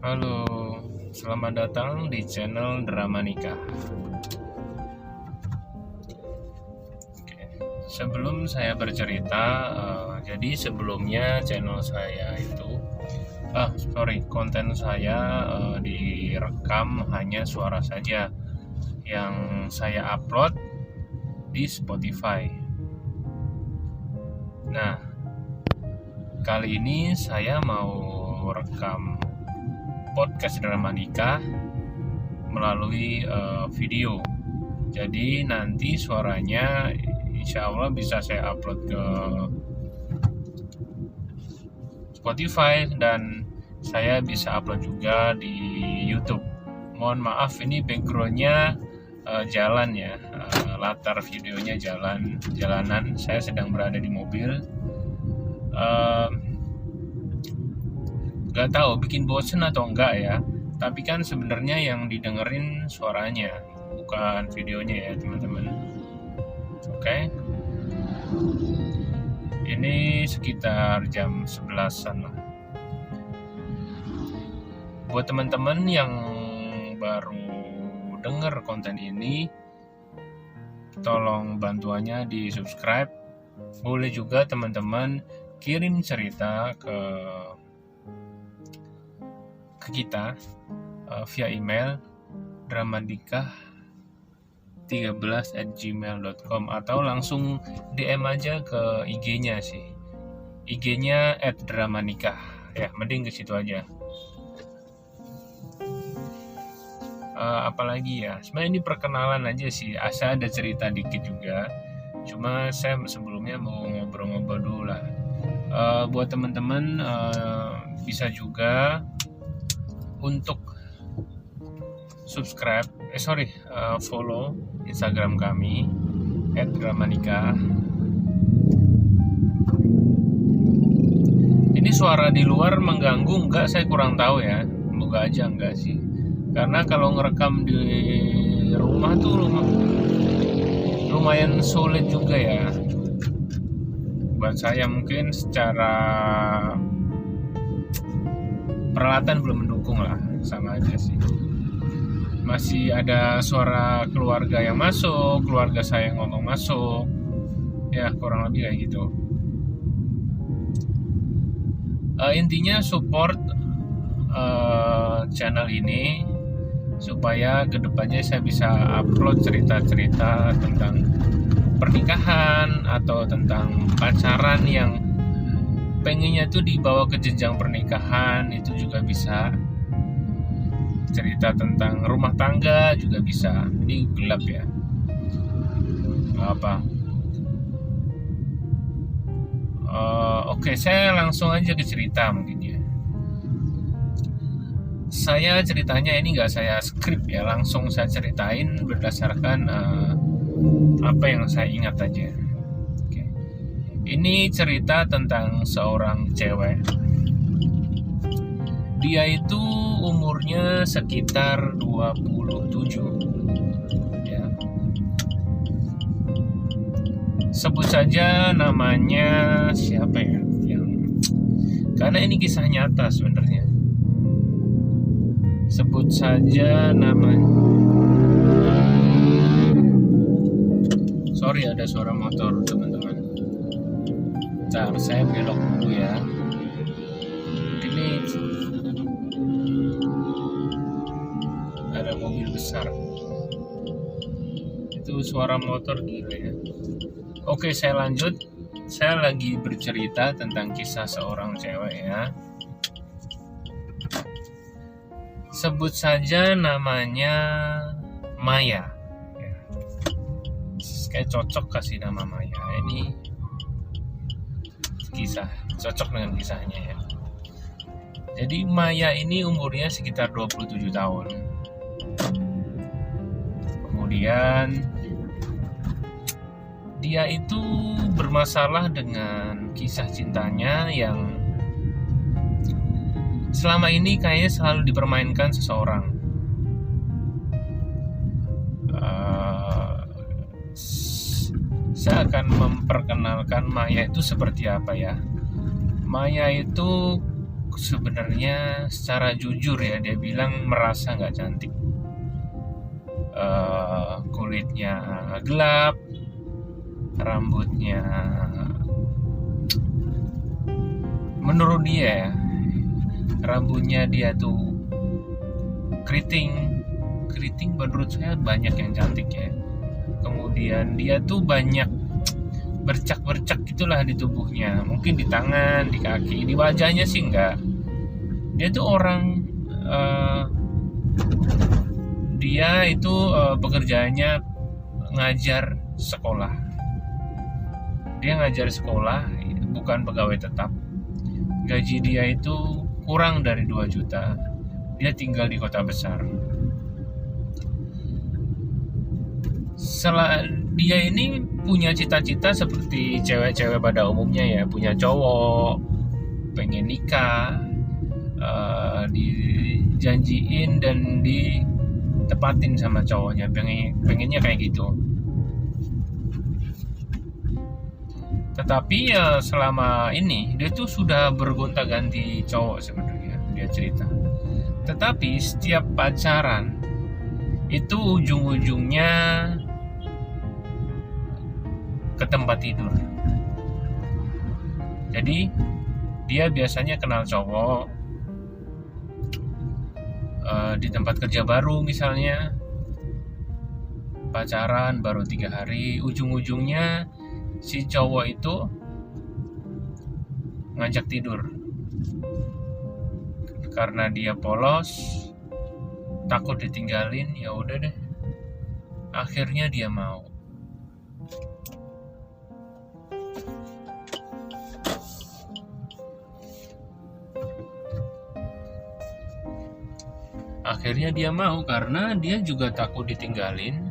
Halo, selamat datang di channel Drama Nikah. Oke, sebelum saya bercerita, jadi sebelumnya channel saya itu, konten saya direkam hanya suara saja yang saya upload di Spotify. Nah, kali ini saya mau rekam podcast Drama Nikah melalui video. Jadi nanti suaranya insya Allah bisa saya upload ke Spotify dan saya bisa upload juga di YouTube. Mohon maaf ini backgroundnya jalan ya, latar videonya jalanan. Saya sedang berada di mobil. Gak tahu bikin bosen atau enggak ya, tapi kan sebenarnya yang didengerin suaranya bukan videonya ya teman-teman. Oke. Ini sekitar jam 11-an lah. Buat teman-teman yang baru denger konten ini, tolong bantuannya di subscribe. Boleh juga teman-teman kirim cerita ke kita via email dramanikah13@gmail.com atau langsung DM aja ke IG-nya sih. IG-nya @dramanikah ya, mending ke situ aja. Apalagi ya, sebenarnya ini perkenalan aja sih, asal ada cerita dikit juga. Cuma saya sebelumnya mau ngobrol-ngobrol dulu lah. Buat teman-teman bisa juga untuk follow Instagram kami @dramanikah. Ini suara di luar mengganggu enggak? Saya kurang tahu ya. Semoga aja enggak sih. Karena kalau ngerekam di rumah tuh lumayan sulit juga ya. Buat saya mungkin secara peralatan belum mendukung lah, sama aja sih. Masih ada suara keluarga yang masuk, keluarga saya yang ngomong masuk, ya kurang lebih kayak gitu. Intinya support channel ini supaya kedepannya saya bisa upload cerita-cerita tentang pernikahan atau tentang pacaran yang pengennya tuh dibawa ke jenjang pernikahan, itu juga bisa. Cerita tentang rumah tangga juga bisa. Ini gelap ya, apa. Oke, saya langsung aja ke cerita mungkin ya. Saya ceritanya ini nggak saya skrip ya, langsung saya ceritain berdasarkan apa yang saya ingat aja. Ini cerita tentang seorang cewek. Dia itu umurnya sekitar 27 ya. Sebut saja namanya siapa ya? Karena ini kisah nyata sebenarnya. Sebut saja namanya. Sorry ada suara motor teman-teman. Bentar, saya belok dulu ya. Ini ada mobil besar. Itu suara motor gila ya. Oke, saya lanjut. Saya lagi bercerita tentang kisah seorang cewek ya. Sebut saja namanya Maya. Kayak cocok kasih nama Maya. Ini kisah cocok dengan kisahnya ya. Jadi Maya ini umurnya sekitar 27 tahun. Kemudian dia itu bermasalah dengan kisah cintanya yang selama ini kayaknya selalu dipermainkan seseorang. Saya akan memperkenalkan Maya itu seperti apa ya. Maya itu sebenarnya secara jujur ya, dia bilang merasa nggak cantik. Kulitnya gelap, rambutnya menurut dia ya, rambutnya dia tuh keriting menurut saya banyak yang cantik ya. Kemudian dia tuh banyak bercak-bercak gitulah di tubuhnya, mungkin di tangan, di kaki, di wajahnya sih enggak. Dia tuh orang dia itu pekerjaannya ngajar sekolah. Dia ngajar sekolah, bukan pegawai tetap. Gaji dia itu kurang dari 2 juta. Dia tinggal di kota besar. Dia ini punya cita-cita seperti cewek-cewek pada umumnya ya, punya cowok, pengen nikah, dijanjiin dan ditepatin sama cowoknya, pengennya kayak gitu. Tetapi ya selama ini dia tuh sudah bergonta-ganti cowok sebenarnya, dia cerita. Tetapi setiap pacaran itu ujung-ujungnya ke tempat tidur. Jadi dia biasanya kenal cowok di tempat kerja baru misalnya, pacaran baru 3 hari, ujung-ujungnya si cowok itu ngajak tidur. Karena dia polos, takut ditinggalin, ya udah deh, akhirnya dia mau. Akhirnya dia mau karena dia juga takut ditinggalin,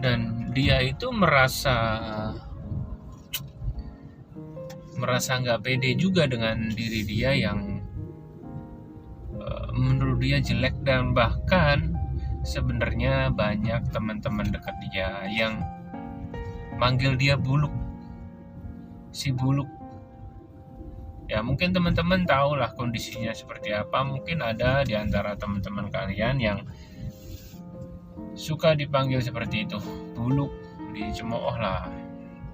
dan dia itu merasa nggak pede juga dengan diri dia yang menurut dia jelek. Dan bahkan sebenarnya banyak teman-teman dekat dia yang manggil dia buluk, si buluk. Ya mungkin teman-teman tahu lah kondisinya seperti apa. Mungkin ada di antara teman-teman kalian yang suka dipanggil seperti itu, buluk, dicemooh lah.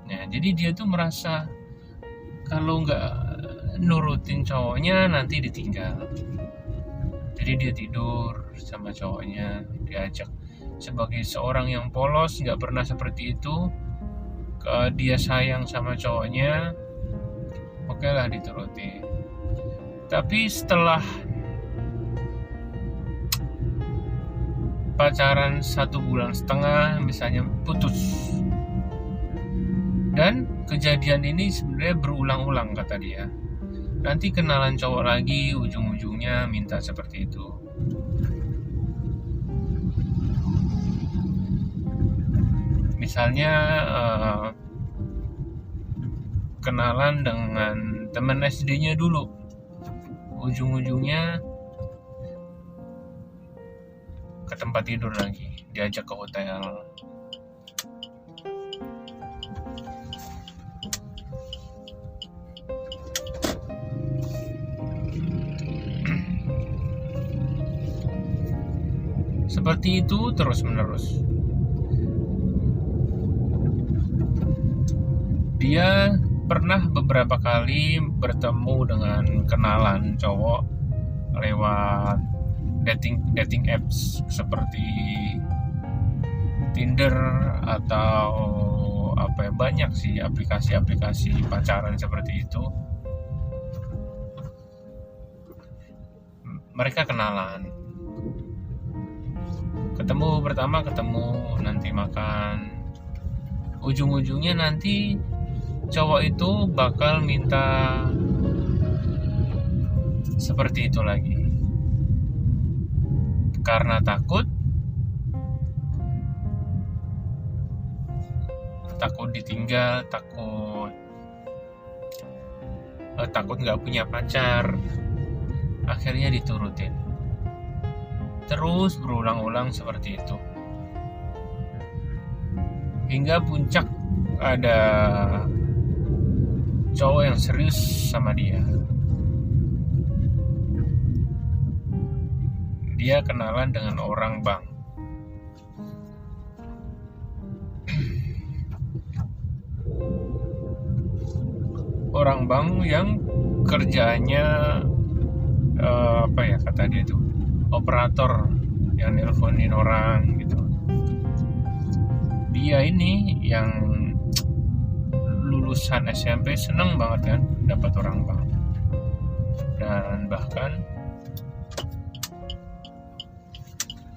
Ya, jadi dia tuh merasa kalau nggak nurutin cowoknya nanti ditinggal. Jadi dia tidur sama cowoknya, diajak. Sebagai seorang yang polos, nggak pernah seperti itu, dia sayang sama cowoknya, oke lah dituruti. Tapi setelah pacaran 1,5 bulan misalnya, putus. Dan kejadian ini sebenarnya berulang-ulang kata dia. Nanti kenalan cowok lagi, ujung-ujungnya minta seperti itu. Misalnya kenalan dengan teman SD-nya dulu, ujung-ujungnya ke tempat tidur lagi, diajak ke hotel. Seperti itu terus-menerus. Dia pernah beberapa kali bertemu dengan kenalan cowok lewat dating apps seperti Tinder atau apa ya, banyak sih aplikasi-aplikasi pacaran seperti itu. Mereka kenalan, ketemu, nanti makan, ujung-ujungnya nanti cowok itu bakal minta seperti itu lagi. Karena takut ditinggal, takut nggak punya pacar, akhirnya diturutin. Terus berulang-ulang seperti itu. Hingga puncak ada cowok yang serius sama dia. dia kenalan dengan orang bank. Orang bank yang kerjanya apa ya kata dia tuh, operator yang nelponin orang gitu. Dia ini yang lulusan SMP seneng banget kan dapat orang bank, dan bahkan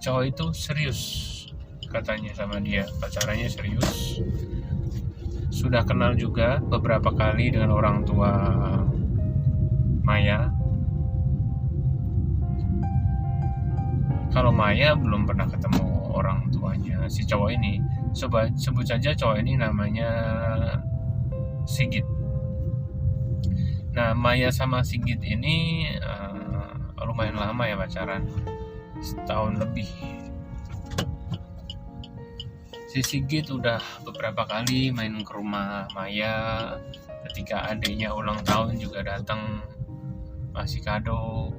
cowok itu serius katanya sama dia, pacarannya serius, sudah kenal juga beberapa kali dengan orang tua Maya. Kalau Maya belum pernah ketemu orang tuanya si cowok ini. Sebut saja cowok ini namanya Sigit. Nah, Maya sama Sigit ini lumayan lama ya pacaran, setahun lebih. Si Sigit udah beberapa kali main ke rumah Maya. Ketika adiknya ulang tahun juga datang kasih kado.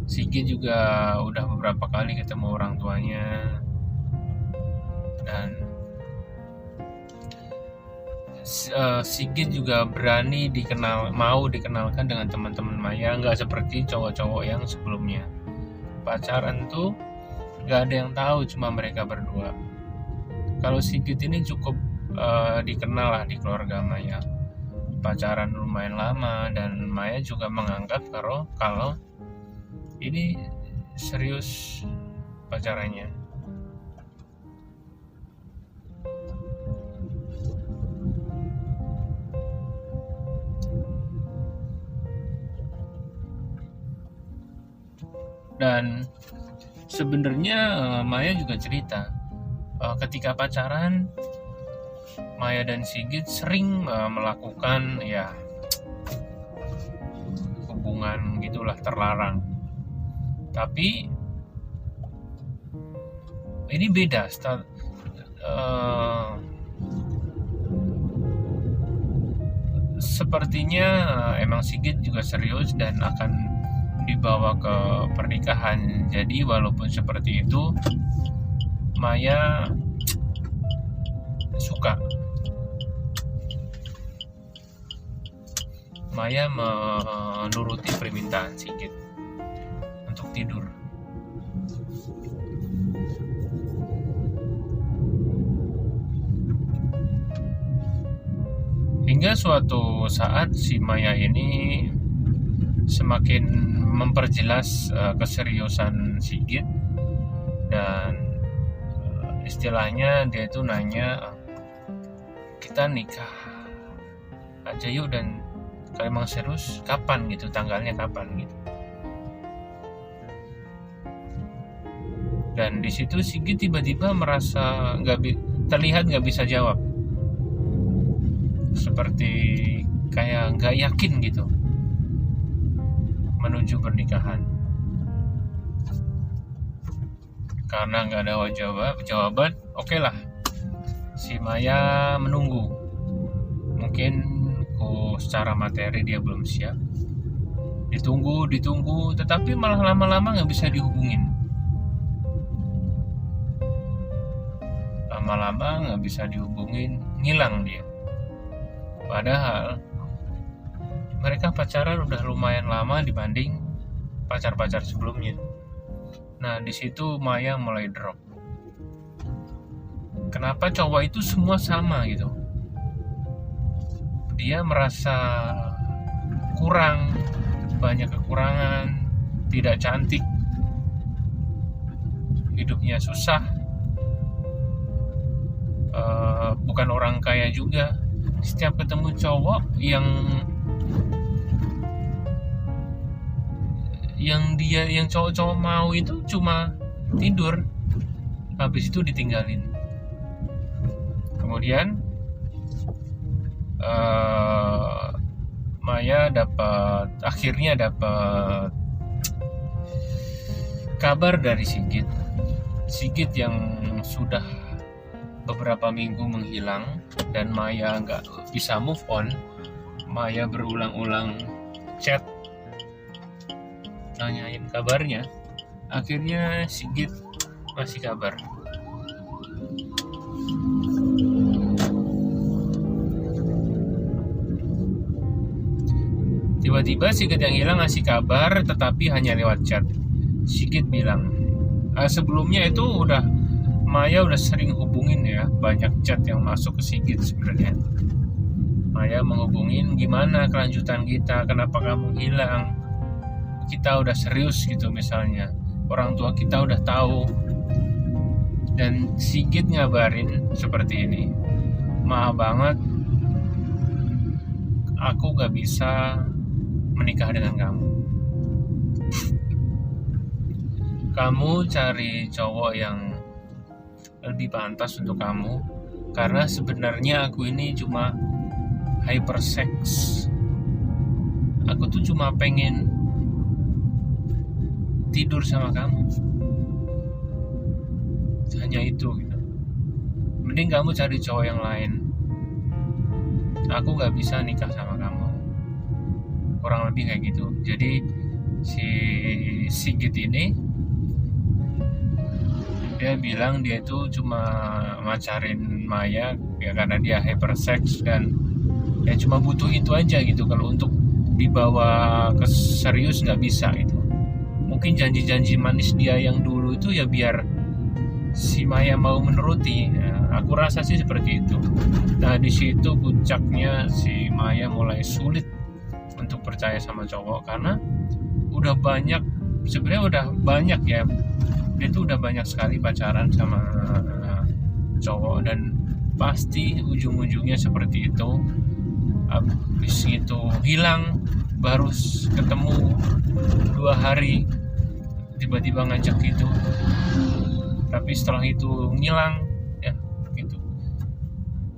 Sigit juga udah beberapa kali ketemu orang tuanya, dan Sigit juga berani mau dikenalkan dengan teman-teman Maya, nggak seperti cowok-cowok yang sebelumnya. Pacaran tuh nggak ada yang tahu, cuma mereka berdua. Kalau Sigit ini cukup dikenal lah di keluarga Maya. Pacaran lumayan lama, dan Maya juga menganggap kalau ini serius pacarannya. Dan sebenarnya Maya juga cerita ketika pacaran Maya dan Sigit sering melakukan ya hubungan gitulah terlarang. Tapi ini beda sepertinya emang Sigit juga serius dan akan dibawa ke pernikahan. Jadi walaupun seperti itu, Maya suka. Maya menuruti permintaan Sigit untuk tidur. Hingga suatu saat si Maya ini semakin memperjelas keseriusan Sigit, dan istilahnya dia itu nanya, kita nikah aja yuk, dan kalau emang serius kapan gitu, tanggalnya kapan gitu. Dan di situ Sigit tiba-tiba merasa terlihat nggak bisa jawab, seperti kayak nggak yakin gitu menuju pernikahan. Karena nggak ada jawaban, oke lah, si Maya menunggu. Mungkin secara materi dia belum siap. Ditunggu, tetapi malah lama-lama nggak bisa dihubungin. Lama-lama nggak bisa dihubungin, ngilang dia. Padahal mereka pacaran udah lumayan lama dibanding pacar-pacar sebelumnya. Nah, di situ Maya mulai drop. Kenapa cowok itu semua sama gitu? Dia merasa kurang, banyak kekurangan, tidak cantik, hidupnya susah, bukan orang kaya juga. Setiap ketemu cowok yang cowok-cowok mau itu cuma tidur, habis itu ditinggalin. Kemudian Maya akhirnya dapat kabar dari Sigit yang sudah beberapa minggu menghilang, dan Maya nggak bisa move on. Maya berulang-ulang chat nanyain kabarnya, Akhirnya Sigit masih kabar. Tiba-tiba Sigit yang hilang ngasih kabar, tetapi hanya lewat chat. Sigit bilang, sebelumnya itu Maya udah sering hubungin ya, banyak chat yang masuk ke Sigit sebenarnya. Maya menghubungin, gimana kelanjutan kita, kenapa kamu hilang, kita udah serius gitu misalnya, orang tua kita udah tahu. Dan Sigit ngabarin seperti ini, maaf banget, aku gak bisa menikah dengan kamu. Kamu cari cowok yang lebih pantas untuk kamu, karena sebenarnya aku ini cuma hypersex. Aku tuh cuma pengen tidur sama kamu, hanya itu gitu. Mending kamu cari cowok yang lain, aku gak bisa nikah sama kamu, kurang lebih kayak gitu. Jadi si Sigit ini dia bilang dia itu cuma macarin Maya ya karena dia hypersex, dan ya cuma butuh itu aja gitu. Kalau untuk dibawa ke serius nggak bisa gitu. Mungkin janji-janji manis dia yang dulu itu ya biar si Maya mau menuruti. Ya, aku rasa sih seperti itu. Nah di situ puncaknya si Maya mulai sulit untuk percaya sama cowok, karena udah banyak, sebenarnya udah banyak ya, dia tuh udah banyak sekali pacaran sama cowok, dan pasti ujung-ujungnya seperti itu. Habis itu hilang, baru ketemu 2 hari tiba-tiba ngajak gitu, tapi setelah itu ngilang ya gitu.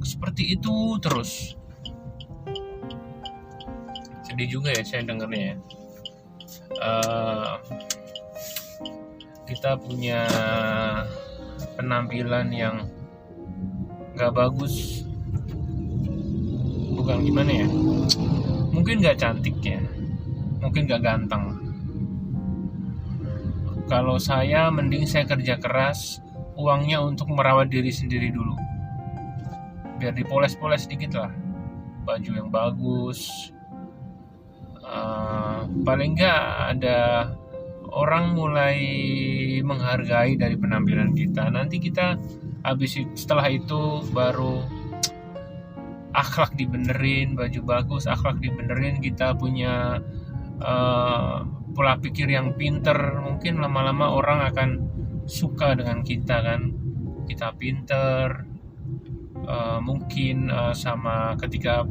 Seperti itu terus. Sedih juga ya saya dengarnya ya. Kita punya penampilan yang gak bagus, bukan gimana ya, mungkin gak cantik ya, mungkin gak ganteng. Kalau saya mending saya kerja keras, uangnya untuk merawat diri sendiri dulu, biar dipoles-poles sedikit lah, baju yang bagus, paling nggak ada orang mulai menghargai dari penampilan kita. Nanti kita setelah itu baru akhlak dibenerin, baju bagus, akhlak dibenerin, kita punya pola pikir yang pinter, mungkin lama-lama orang akan suka dengan kita kan. Kita pinter, mungkin sama ketika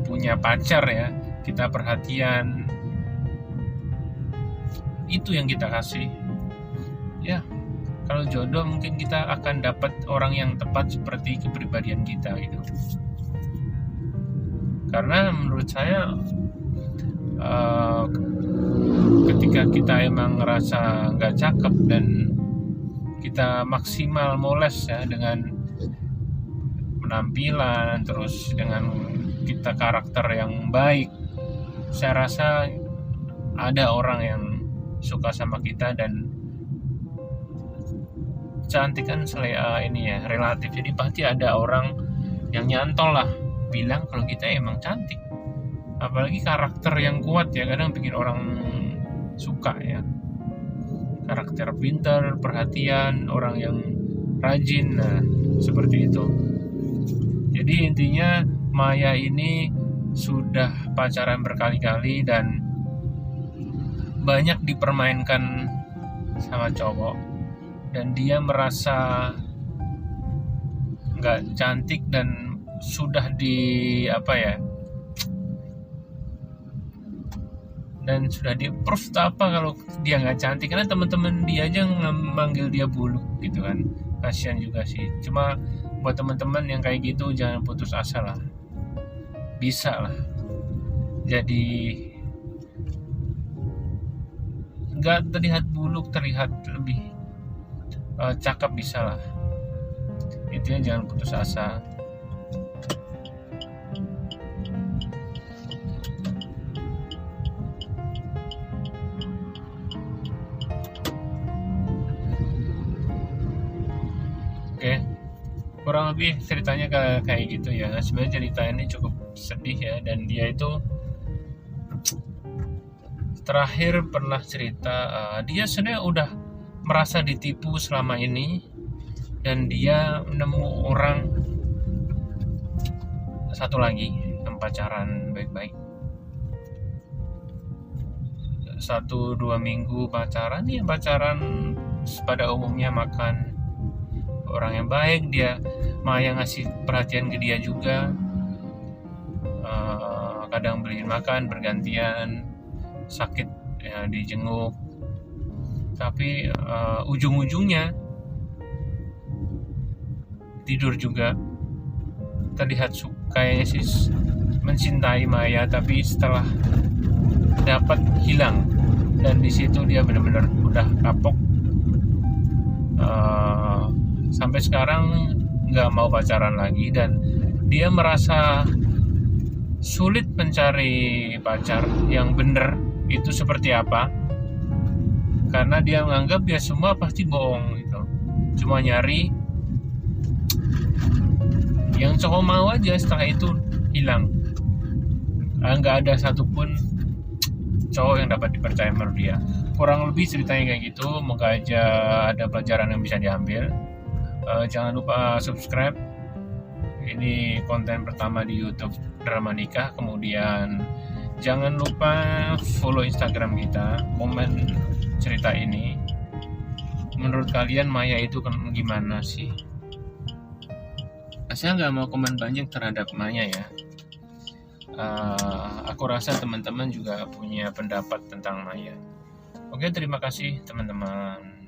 punya pacar ya, kita perhatian, itu yang kita kasih ya. Kalau jodoh mungkin kita akan dapat orang yang tepat seperti kepribadian kita gitu. Karena menurut saya ketika kita emang ngerasa nggak cakep dan kita maksimal moles ya dengan penampilan, terus dengan kita karakter yang baik, saya rasa ada orang yang suka sama kita. Dan cantik kan ini ya relatif, jadi pasti ada orang yang nyantol lah bilang kalau kita emang cantik. Apalagi karakter yang kuat ya, kadang bikin orang suka ya. Karakter pintar, perhatian, orang yang rajin, nah seperti itu. Jadi intinya Maya ini sudah pacaran berkali-kali dan banyak dipermainkan sama cowok, dan dia merasa nggak cantik dan sudah dan sudah di proof kalau dia nggak cantik, karena teman-teman dia aja memanggil dia buluk gitu kan. Kasian juga sih. Cuma buat teman-teman yang kayak gitu jangan putus asa lah, bisa lah. Jadi nggak terlihat buluk, terlihat lebih cakep, bisa lah. Intinya jangan putus asa. kurang lebih ceritanya kayak gitu ya. Sebenarnya cerita ini cukup sedih ya, dan dia itu terakhir pernah cerita dia sebenarnya udah merasa ditipu selama ini, dan dia nemu orang satu lagi yang pacaran baik-baik 1-2 minggu pacaran ya, pacaran pada umumnya, makan, orang yang baik, dia Maya ngasih perhatian ke dia juga, kadang beliin makan bergantian, sakit ya dijenguk, tapi ujung-ujungnya tidur juga. Terlihat kayaknya sih mencintai Maya, tapi setelah dapat hilang, dan di situ dia benar-benar udah kapok. Sampai sekarang nggak mau pacaran lagi, dan dia merasa sulit mencari pacar yang bener itu seperti apa, karena dia menganggap ya semua pasti bohong gitu, cuma nyari yang cowok mau aja, setelah itu hilang. Nggak ada satupun cowok yang dapat dipercaya menurut dia. Kurang lebih ceritanya kayak gitu. Moga aja ada pelajaran yang bisa diambil. Jangan lupa subscribe. Ini konten pertama di YouTube Drama Nikah. Kemudian jangan lupa follow Instagram kita, komen cerita ini. Menurut kalian Maya itu gimana sih? Saya nggak mau komen banyak terhadap Maya ya. Aku rasa teman-teman juga punya pendapat tentang Maya. Oke, terima kasih teman-teman.